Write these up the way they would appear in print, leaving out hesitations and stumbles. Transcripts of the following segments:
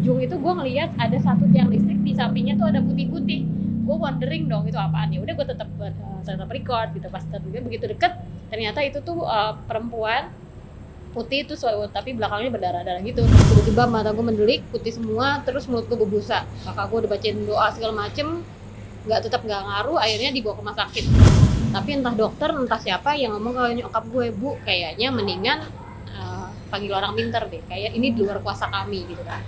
ujung itu gue ngeliat ada satu tiang listrik, di sampingnya tuh ada putih-putih. Gue wondering dong itu apaan, ya udah gue tetap record gitu. Pas begitu deket ternyata itu tuh perempuan putih itu tapi belakangnya berdarah-darah gitu. Tiba-tiba mata gue mendelik, putih semua, terus mulut gue berbusa. Kakak gue udah bacain doa segala macem, tetap nggak ngaruh, akhirnya dibawa ke rumah sakit. Tapi entah dokter, entah siapa yang ngomong ke nyokap gue, Bu, kayaknya mendingan panggil orang pinter deh, kayak ini di luar kuasa kami gitu kan.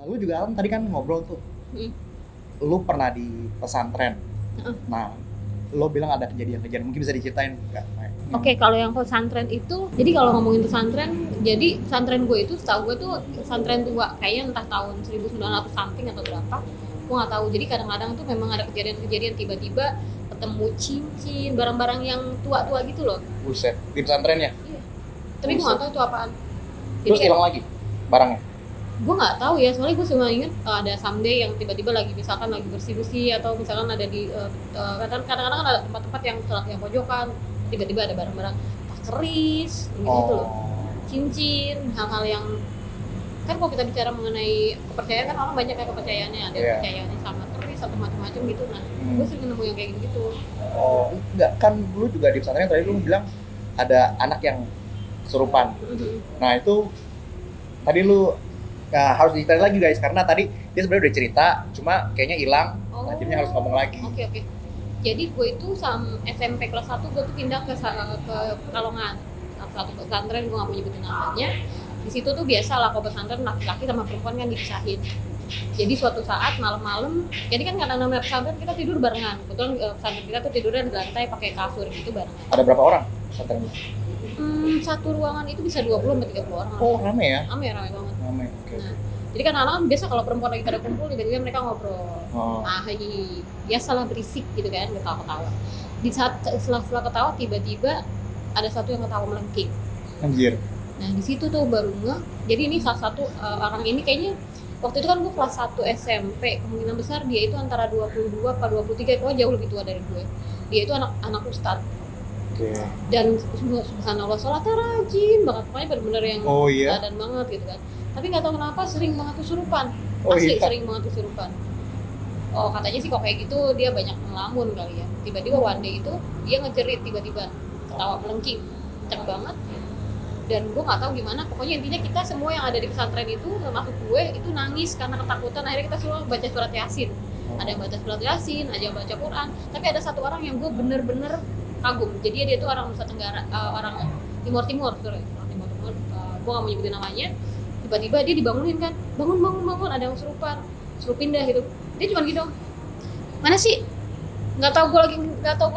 Lu juga Alam tadi kan ngobrol tuh, lu pernah di pesantren. Nah, lo bilang ada kejadian-kejadian, mungkin bisa diceritain nggak? Oke, kalau yang pesantren itu, jadi kalau ngomongin pesantren, jadi pesantren gue itu setahu gue tuh pesantren tua, kayaknya entah tahun 1900 something atau berapa, gue nggak tahu. Jadi kadang-kadang tuh memang ada kejadian-kejadian tiba-tiba ketemu cincin, barang-barang yang tua-tua gitu loh. Buset, di pesantren ya? Iya. Tapi gue nggak tahu itu apaan. Terus hilang lagi barangnya? Gue nggak tahu ya, soalnya gue cuma inget ada someday yang tiba-tiba misalkan lagi bersih-bersih, atau misalkan ada di kadang-kadang kan ada tempat-tempat yang pojokan, tiba-tiba ada barang-barang tas keris gitu loh, cincin, hal-hal yang kan kalau kita bicara mengenai kepercayaan kan orang banyak kayak kepercayaannya, ada kepercayaannya sama keris atau macam-macam gitu. Nah, gue sering nemu yang kayak gitu. Oh enggak, kan lu juga di pesantren tadi lu bilang ada anak yang kesurupan. Nah itu tadi lu harus diceritain lagi guys, karena tadi dia sebenarnya udah cerita, cuma kayaknya hilang, akhirnya harus ngomong lagi. Oke. Jadi gue itu SMP kelas 1 gue tuh pindah ke Pekalongan, satu pesantren, gue nggak mau nyebutin namanya. Di situ tuh biasa lah kalau pesantren laki-laki sama perempuan kan dipisahin. Jadi suatu saat malam-malam, jadi kan karena namanya pesantren kita tidur barengan. Kebetulan pesantren kita tuh tidurnya di lantai pakai kasur gitu barengan. Ada berapa orang pesantren? Satu ruangan itu bisa 20-30 orang. Oh rame ya? Rame banget. Rame, oke. Nah, jadi kan anak-anak biasa kalau perempuan lagi pada kumpul, tiba-tiba mereka ngobrol. Biasalah berisik gitu kan, ketawa-ketawa. Di saat setelah ketawa, tiba-tiba ada satu yang ketawa melengking. Anjir. Nah di situ tuh baru jadi ini salah satu orang ini kayaknya waktu itu kan gue kelas 1 SMP, kemungkinan besar dia itu antara 22 atau 23, pokoknya jauh lebih tua dari gue. Dia itu anak ustadz. Dan subhanallah sholatnya rajin banget, pokoknya benar-benar yang badan banget gitu kan. Tapi nggak tahu kenapa sering banget kesurupan. Sering banget kesurupan. Oh katanya sih kok kayak gitu dia banyak ngelamun kali ya. Tiba-tiba one day itu dia ngejerit, tiba-tiba ketawa melengking kenceng banget. Dan gue nggak tahu gimana, pokoknya intinya kita semua yang ada di pesantren itu termasuk gue itu nangis karena ketakutan. Akhirnya kita semua baca surat Yasin. Ada yang baca surat Yasin, ada yang baca Quran. Tapi ada satu orang yang gue bener-bener kagum. Jadi dia tuh orang Nusa Tenggara, orang Timur, gue gak mau nyebutin namanya. Tiba-tiba dia dibangunin kan, bangun, ada yang suruh pindah gitu. Dia cuma gitu, mana sih? Nggak tahu gue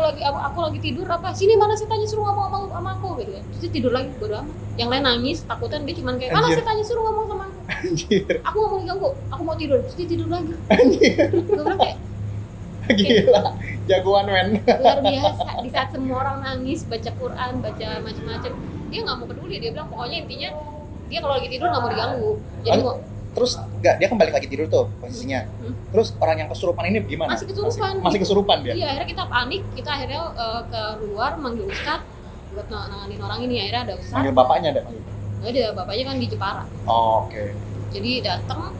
lagi aku lagi tidur apa? Sini mana setannya, suruh ngomong sama aku gitu kan. Terus dia tidur lagi, bodo amat. Yang lain nangis, takutan, dia cuma kayak mana setannya, suruh ngomong sama aku. Anjir. Aku ngomong ganggu, aku mau tidur. Terus dia tidur lagi. Anjir. Gue bilang kayak gila, jagoan men. Luar biasa. Di saat semua orang nangis, baca Quran, baca macam-macam, dia nggak mau peduli. Dia bilang pokoknya intinya dia kalau lagi tidur nggak mau diganggu. Jadi terus dia kan balik lagi tidur tuh posisinya. Terus orang yang kesurupan ini gimana? Masih kesurupan dia? Iya, akhirnya kita panik. Kita akhirnya keluar manggil ustadz buat nanganin orang ini. Akhirnya ada ustadz. Manggil bapaknya ada? Nggak ada, bapaknya kan di Jepara. Oke. Jadi datang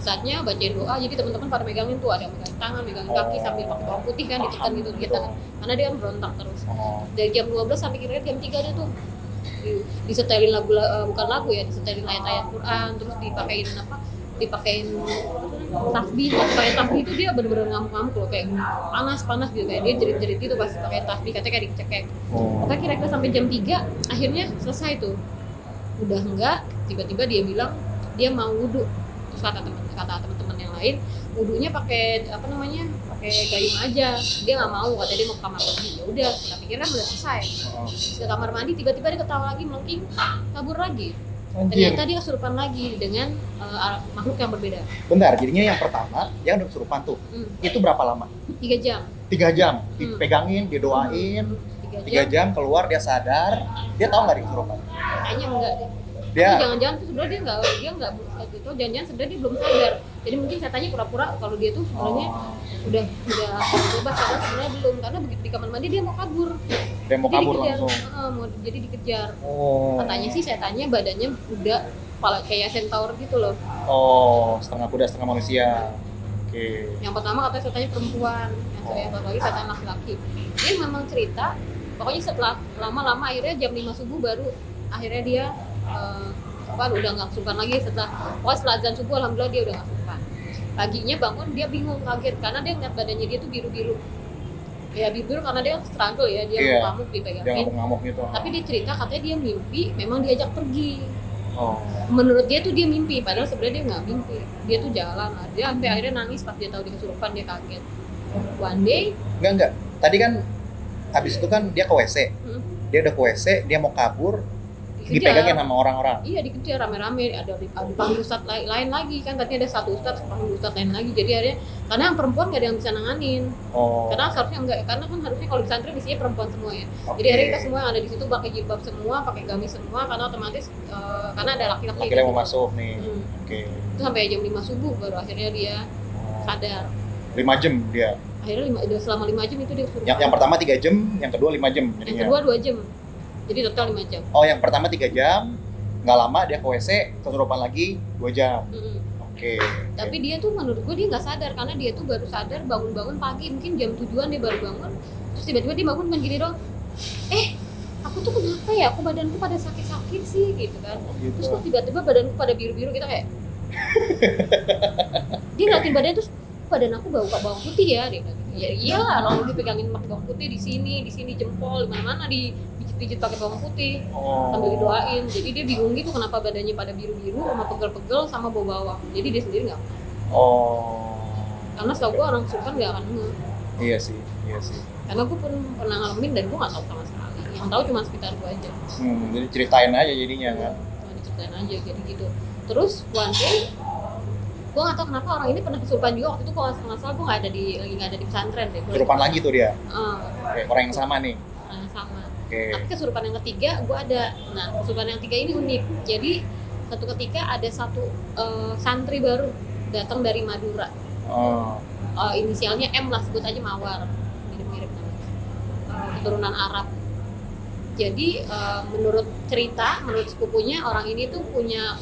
ustadznya bacain doa, jadi teman-teman pada megangin tuh, ada yang megangin tangan, megangin kaki sambil pakai bawang putih kan, ditekan gitu kan. Karena dia kan berontak terus. Dari jam 12 sampai kira-kira jam 3 dia tuh disetelin lagu, bukan lagu ya, disetelin ayat-ayat Quran, terus dipakein tasbih. Pakai tasbih itu dia bener-bener ngamuk-ngamuk loh, kayak panas gitu, kayak dia jerit-jerit gitu pas pakai tasbih, katanya kayak dicekek. Pokoknya kira-kira sampai jam 3 akhirnya selesai tuh. Udah enggak, tiba-tiba dia bilang dia mau wudhu. Terus kata teman-teman yang lain, wudhunya pakai pakai gayung aja. Dia nggak mau, katanya dia mau ke kamar mandi. Ya udah, kita pikir kan udah selesai. Ke kamar mandi, tiba-tiba dia ketawa lagi, melengking, kabur lagi. Ternyata dia kesurupan lagi dengan makhluk yang berbeda. Bentar, jadinya yang pertama dia udah kesurupan tuh. Itu berapa lama? 3 jam. 3 jam, Hmm. dipegangin, dia doain, 3 3 jam. jam keluar dia sadar, dia tahu nggak dia kesurupan? Kayaknya enggak deh. Dia Tapi jangan-jangan tuh sebenarnya dia nggak gitu, jangan-jangan sebenarnya dia belum sadar. Jadi mungkin setannya pura-pura kalau dia tuh sebenarnya udah bebas, karena sebenarnya belum, karena begitu di kamar mandi dia mau kabur. dia mau Jadi kabur dikejar. langsung. Jadi dikejar. Oh. Katanya sih setannya badannya udah kepala kayak centaur gitu loh. Oh, setengah kuda setengah manusia. Oke. Yang pertama katanya setannya perempuan, yang satu lagi setan laki-laki. Dia memang cerita, pokoknya setelah lama-lama akhirnya jam 5 subuh baru akhirnya dia udah nggak kesurupan lagi. Pokoknya setelah azan subuh alhamdulillah dia udah nggak kesurupan. Paginya bangun dia bingung, kaget karena dia ngeliat badannya dia tuh biru-biru. Ya biru karena dia struggle ya, dia Iya. ngamuk Dia dipegangin. ngamuk-ngamuk gitu. Tapi dia cerita katanya dia mimpi, memang diajak pergi. Oh. Menurut dia tuh dia mimpi, padahal sebenarnya dia nggak mimpi. Dia tuh jalan lah, dia sampai akhirnya nangis pas dia tahu dia kesurupan, dia kaget. One day, Enggak. Tadi kan habis itu kan dia ke WC. Dia udah ke WC, dia mau kabur, dipegangin sama orang-orang. Iya, dikejar rame-rame, ada dipanggil ustadz lain lagi kan, tadinya ada satu ustadz, panggil ustadz lain lagi. Jadi akhirnya karena yang perempuan nggak ada yang bisa nanganin. Oh. Karena seharusnya enggak, karena kan harusnya kalau di pesantren isinya perempuan semua ya. Oke. Jadi akhirnya kita semua yang ada di situ pakai jilbab semua, pakai gamis semua, karena otomatis karena ada laki-laki. Akhirnya mau masuk nih. Hmm. Oke. Itu sampai jam 5 subuh baru akhirnya dia sadar. 5 jam dia. Akhirnya selama 5 jam itu dia kesurupan. Yang pertama 3 jam, yang kedua 5 jam Yang jadinya. kedua 2 jam. Jadi total 5 jam. Oh, yang pertama 3 jam, nggak lama dia ke WC, kesurupan lagi 2 jam. Mm-mm. Oke. Tapi dia tuh menurut gue dia nggak sadar, karena dia tuh baru sadar bangun-bangun pagi, mungkin jam 7-an dia baru bangun. Terus tiba-tiba dia bangun dengan gini dong. Aku tuh kenapa ya? Aku badanku pada sakit-sakit sih gitu kan. Gitu. Terus kok tiba-tiba badanku pada biru-biru, kita kayak dia ngeliatin badan terus badan aku bawang putih ya, dia bilang gitu. Ya iyalah, orang dipegangin pakai bawang putih di sini jempol, di mana-mana dipijit pakai bawang putih sambil didoain. Jadi dia bingung gitu kenapa badannya pada biru-biru sama pegel-pegel sama bau bawang. Jadi dia sendiri nggak, Oh. karena setahu gue orang kesurupan nggak akan nge. Iya sih. Karena gue pun pernah ngalamin dan gue nggak tahu sama sekali. Yang tahu cuma sekitar gue aja. Jadi ceritain aja jadinya kan. Cuma diceritain aja gitu. Terus one day gue nggak tahu kenapa orang ini pernah kesurupan juga. Waktu itu kalau nggak salah gue lagi nggak ada di pesantren deh. Kesurupan lagi tuh dia. Oke, Orang yang sama nih. sama. Oke. Tapi kesurupan yang ketiga gue ada. Nah, kesurupan yang ketiga ini unik. Jadi satu ketika ada satu santri baru datang dari Madura. Oh. Inisialnya M lah, sebut aja Mawar, mirip-mirip namanya. Keturunan Arab. Jadi menurut cerita, menurut sepupunya, orang ini tuh punya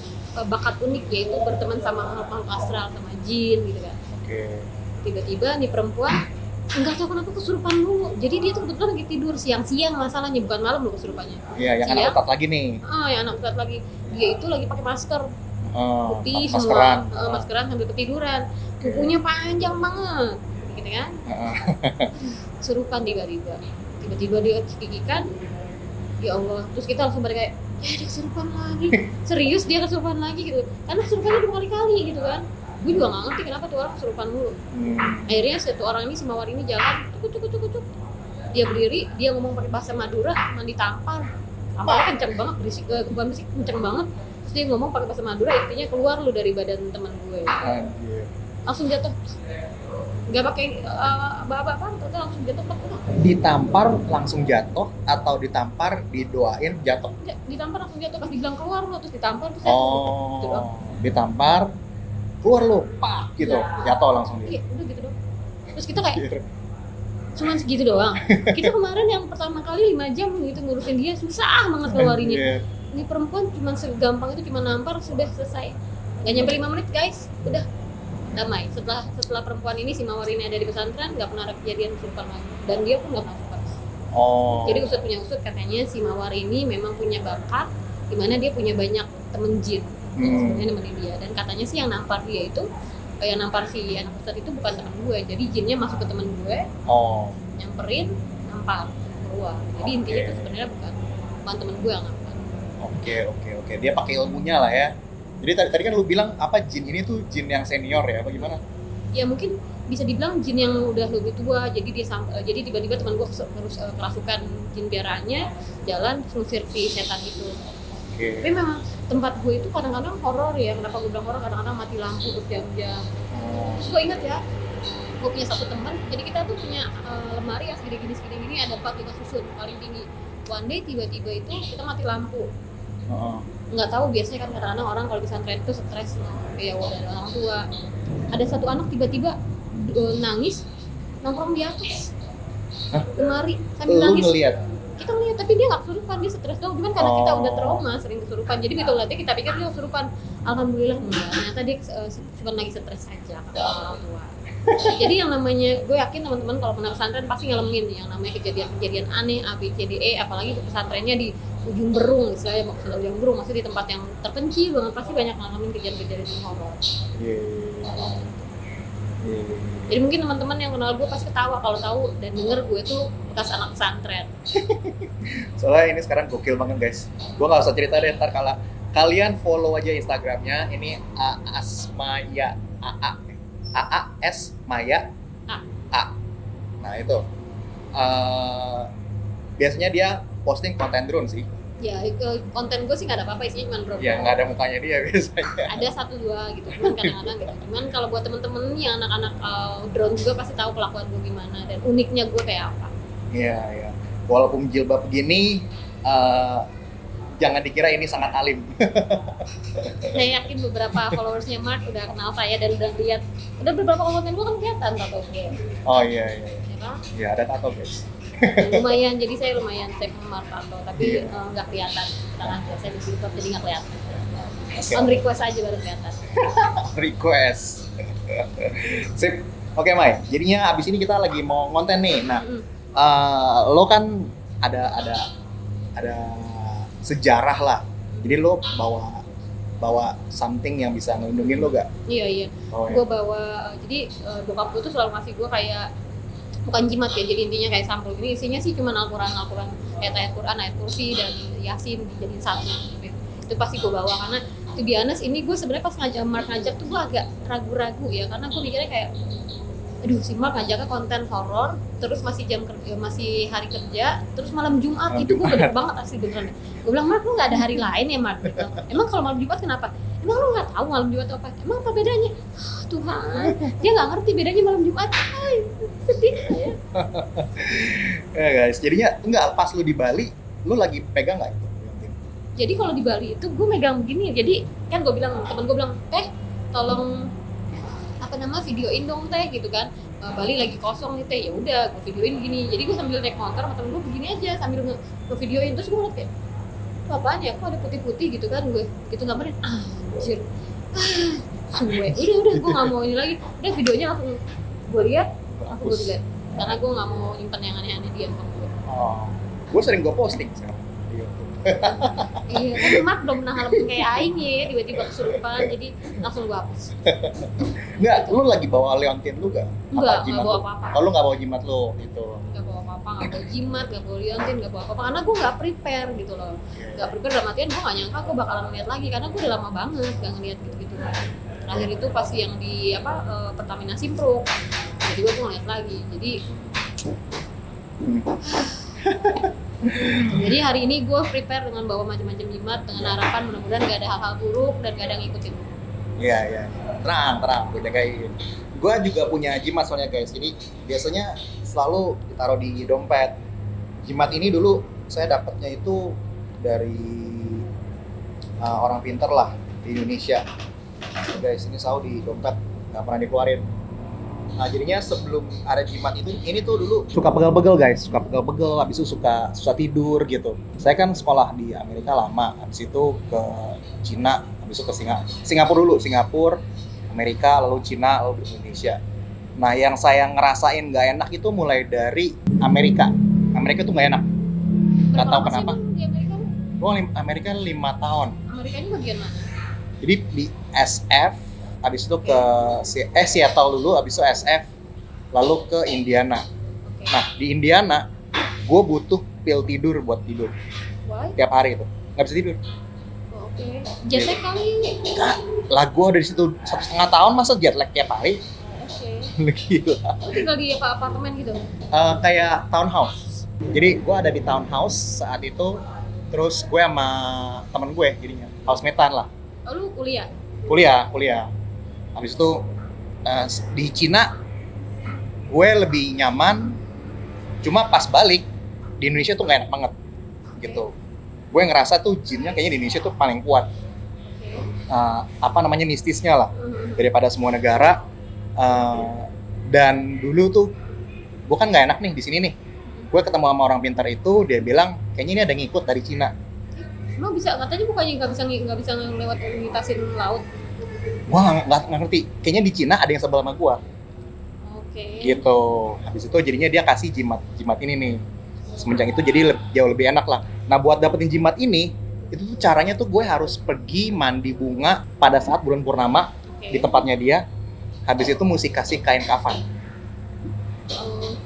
bakat unik, yaitu berteman sama makhluk astral, sama jin gitu kan. Oke. Tiba-tiba nih perempuan nggak tahu kenapa kesurupan dulu. Jadi dia tuh kebetulan lagi tidur siang-siang, masalahnya bukan malam loh kesurupannya. Iya, yang Siang. anak otak lagi nih. Yang anak ustadz lagi, dia itu lagi pakai masker putih maskeran. semua, maskeran sambil ketiduran, kukunya panjang banget, gitu kan. Kesurupan tiba-tiba dia cekikikan, ya Allah. Terus kita langsung pada kayak, ya dia kesurupan lagi, serius dia kesurupan lagi gitu. Karena kesurupannya 2 kali gitu kan. Gue juga nggak ngerti kenapa tuh orang kesurupan mulu. Akhirnya satu orang ini, si Mawar ini jalan, cuk. Dia berdiri, dia ngomong pakai bahasa Madura, mandi tampar. Tampar kenceng banget, bukan berisik, kenceng banget. Terus dia ngomong pakai bahasa Madura, intinya keluar lu dari badan teman gue. Anjir. Langsung jatuh. Nggak pakai apa-apa, terus langsung jatuh. Ditampar langsung jatuh atau ditampar didoain jatuh? Ditampar langsung jatuh, pas dibilang keluar lu, terus ditampar terus gitu doang. Ditampar keluar lu, pak gitu, jatuh langsung dia. Iya, udah gitu doang. Terus kita kayak cuman segitu doang. Kita kemarin yang pertama kali 5 jam gitu ngurusin dia, susah banget keluarinnya. Anjir. Ini perempuan cuma segampang itu, cuma nampar sudah selesai. Gak nyampe 5 menit guys, udah damai. Setelah perempuan ini, si Mawar ini ada di pesantren, nggak pernah ada kejadian kesurupan lagi. Dan dia pun nggak pernah suka. Oh. Jadi usut punya usut, katanya si Mawar ini memang punya bakat, dimana dia punya banyak temen jin yang sebenarnya nemenin dia. Dan katanya sih yang nampar dia itu, yang nampar si anak ustadz itu bukan teman gue. Jadi jinnya masuk ke temen gue, nyamperin, nampar, keluar. Jadi intinya itu sebenarnya bukan temen gue yang nampar. Oke. Dia pakai ilmunya lah ya. Jadi tadi kan lu bilang apa, jin ini tuh jin yang senior ya, apa gimana? Ya mungkin bisa dibilang jin yang udah lebih tua. Jadi dia jadi tiba-tiba teman gue harus kerasukan jin biaraannya, jalan ngusir si setan itu. Tapi memang tempat gue itu kadang-kadang horor ya. Kenapa gue bilang horor? Kadang-kadang mati lampu berjam-jam. Terus gue ingat ya, gue punya satu teman, jadi kita tuh punya lemari yang segini gini ada 4 tingkat susun paling tinggi. One day tiba-tiba itu kita mati lampu. Nggak tahu, biasanya kan kadang-kadang orang kalau di pesantren itu stres, ya udah ada orang tua. Ada satu anak tiba-tiba nangis nongkrong di atas lemari sambil nangis. Ngeliat? Kita ngeliat, tapi dia nggak kesurupan, dia stres doang. Cuman karena kita udah trauma sering kesurupan, jadi begitu lihatnya kita pikir dia kesurupan. Alhamdulillah enggak, ternyata dia cuma lagi stres aja kata orang tua. Jadi yang namanya, gue yakin teman-teman kalau pernah pesantren pasti ngalamin yang namanya kejadian-kejadian aneh, A, B, C, D, E, apalagi pesantrennya di ujung berung, istilahnya maksudnya ujung berung, maksudnya di tempat yang terpencil banget, pasti banyak ngalamin kejadian-kejadian horor. Jadi mungkin teman-teman yang kenal gue pasti ketawa kalau tahu dan denger gue tuh bekas anak pesantren. Soalnya ini sekarang gokil banget guys. Gue nggak usah cerita deh, ntar kalau kalian follow aja Instagramnya. Ini Asmaya S Maya A. Nah itu biasanya dia posting konten drone sih. Ya, konten gue sih nggak ada apa-apa, isinya cuma drone. Ya nggak ada mukanya dia biasanya. Ada 1-2 gitu, cuman kadang-kadang gitu. Cuman kalau buat temen-temen yang anak-anak drone juga pasti tahu kelakuan gue gimana dan uniknya gue kayak apa. Iya, iya. Walaupun jilbab begini, jangan dikira ini sangat alim. Saya yakin beberapa followersnya Mark udah kenal saya dan udah lihat, udah beberapa konten gue kan kelihatan tato gue. Oh iya, iya. Ya kan? Iya, ada tato guys. Lumayan, jadi saya lumayan save Mark tato, tapi nggak kelihatan tangan saya di filter jadi nggak kelihatan. Okay. On request aja baru kelihatan. Request. Sip. Oke, Mai. Jadinya abis ini kita lagi mau konten nih. Nah, lo kan ada sejarah lah. Jadi lo bawa something yang bisa ngelindungin lo gak? Iya. Oh, gue bawa, jadi bokap gue tuh selalu ngasih gue kayak, bukan jimat ya, jadi intinya kayak sampul. Ini isinya sih cuma Al-Quran, ayat Quran, ayat kursi dan Yasin dijadiin satu. Itu pasti gue bawa karena to be honest, ini gue sebenarnya pas Mark ngajak tuh gue agak ragu-ragu ya, karena gue mikirnya kayak, aduh si Mark ngajaknya konten horor, terus masih masih hari kerja, terus malam Jumat, itu gue bener banget asli beneran. Gue bilang, Mark lu nggak ada hari lain ya Mark? Gitu. Emang kalau malam Jumat kenapa? Emang lu nggak tahu malam Jumat apa? Emang apa bedanya? Tuhan, dia nggak ngerti bedanya malam Jumat. Ay, sedih ya. Ya guys, jadinya enggak, pas lu di Bali, lu lagi pegang nggak itu? Jadi kalau di Bali itu gue megang begini, jadi kan gue bilang, temen gue bilang, tolong videoin dong teh gitu kan, Bali lagi kosong nih teh, ya udah gue videoin gini. Jadi gue sambil naik motor sama temen gue begini aja sambil nge-videoin, terus gue ngeliat kayak itu apaan ya, kok ada putih-putih gitu kan, gue gitu gambarin, anjir, suwe, udah gue nggak mau ini lagi, udah videonya langsung gue lihat karena gue nggak mau nyimpen yang aneh-aneh di handphone gue. Gue sering gue posting sekarang. Iya kan Mark belum pernah ngalamin kayak aing ya, tiba-tiba kesurupan, jadi langsung gue hapus. Enggak, lu lagi bawa leontin lu gak? Enggak bawa apa-apa. Oh, lu gak bawa jimat lu gitu? Gak bawa apa-apa, gak bawa jimat, gak bawa leontin, gak bawa apa-apa, karena gue gak prepare gitu loh. Gak prepare dalam artian gue gak nyangka gue bakalan ngeliat lagi, karena gue udah lama banget gak ngeliat gitu-gitu. Terakhir itu pas yang di Pertamina Simpruk, jadi gue ngeliat lagi, jadi jadi hari ini gue prepare dengan bawa macam-macam jimat dengan harapan mudah-mudahan gak ada hal-hal buruk dan gak ada yang ngikutin. Iya, terang, gue jagain. Gue juga punya jimat soalnya guys, jadi biasanya selalu ditaruh di dompet. Jimat ini dulu saya dapatnya itu dari orang pinter lah di Indonesia. Guys, ini selalu di dompet, gak pernah dikeluarin. Nah jadinya sebelum ada jimat itu, ini tuh dulu suka pegel-pegel guys, habis itu suka susah tidur gitu. Saya kan sekolah di Amerika lama, habis itu ke Cina, habis itu ke Singapura, Amerika, lalu Cina, lalu Indonesia. Nah yang saya ngerasain gak enak itu mulai dari Amerika tuh gak enak. Gak tahu kenapa. Di Amerika? Gue Amerika 5 tahun. Amerika ini bagian mana? Jadi di SF, habis itu ke Seattle dulu, habis itu SF, lalu ke Indiana. Nah di Indiana, gue butuh pil tidur buat tidur. Why? Tiap hari itu, nggak bisa tidur. Oke. Jet lag kali. Lah gue dari situ 1,5 tahun masa jet lag tiap hari? Oke. Gila. Lu tinggal di apartemen gitu? Kayak townhouse. Jadi gue ada di townhouse saat itu, terus gue sama temen gue jadinya housemate-an lah. Oh, lu kuliah? Kuliah. Habis itu di Cina gue lebih nyaman. Cuma pas balik di Indonesia tuh nggak enak banget gitu. Gue ngerasa tuh gymnya kayaknya di Indonesia tuh paling kuat. Apa namanya, mistisnya lah daripada semua negara. Dan dulu tuh gue kan nggak enak nih di sini nih. Gue ketemu sama orang pintar itu, dia bilang kayaknya ini ada ngikut dari Cina. Emang bisa, katanya bukannya nggak bisa lewat ngitasin laut. Wah, nggak ngerti. Kayaknya di Cina ada yang sebel sama gue. Oke. Gitu. Habis itu jadinya dia kasih jimat ini nih. Semenjak itu jadi jauh lebih enak lah. Nah, buat dapetin jimat ini, itu tuh caranya tuh gue harus pergi mandi bunga pada saat bulan purnama di tempatnya dia. Habis itu mesti kasih kain kafan.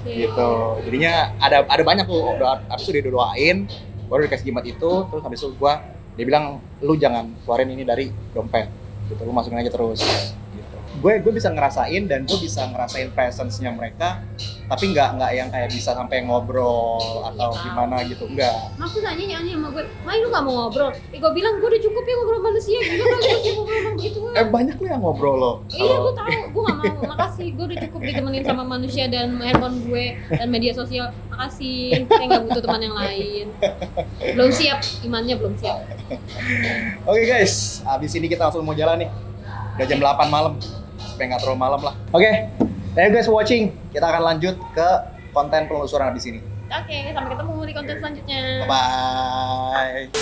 Gitu. Jadinya ada banyak tuh. Habis itu dia doain, baru dikasih jimat itu. Terus habis itu dia bilang, lu jangan keluarin ini dari dompet. Gitu, lu masukin aja terus. Gitu. Gue bisa ngerasain dan gue bisa ngerasain presence-nya mereka, tapi nggak yang kayak bisa sampai ngobrol atau gimana gitu, enggak. Aku nanya sama gue, Mai lu nggak mau ngobrol? Gue bilang gue udah cukup ya ngobrol manusia, gila kali gue sih ngobrol begitu. Banyak lu yang ngobrol loh. Iya, gue tahu, gue nggak mau. Makasih, gue udah cukup ditemenin sama manusia dan handphone gue dan media sosial. Makasih, saya nggak butuh teman yang lain. Belum siap, imannya belum siap. Oke guys, abis ini kita langsung mau jalan nih. Udah jam 8 malam, supaya nggak terlalu malam lah. Oke, thank you guys for watching. Kita akan lanjut ke konten penelusuran abis ini. Oke, sampai ketemu di konten selanjutnya. Bye-bye.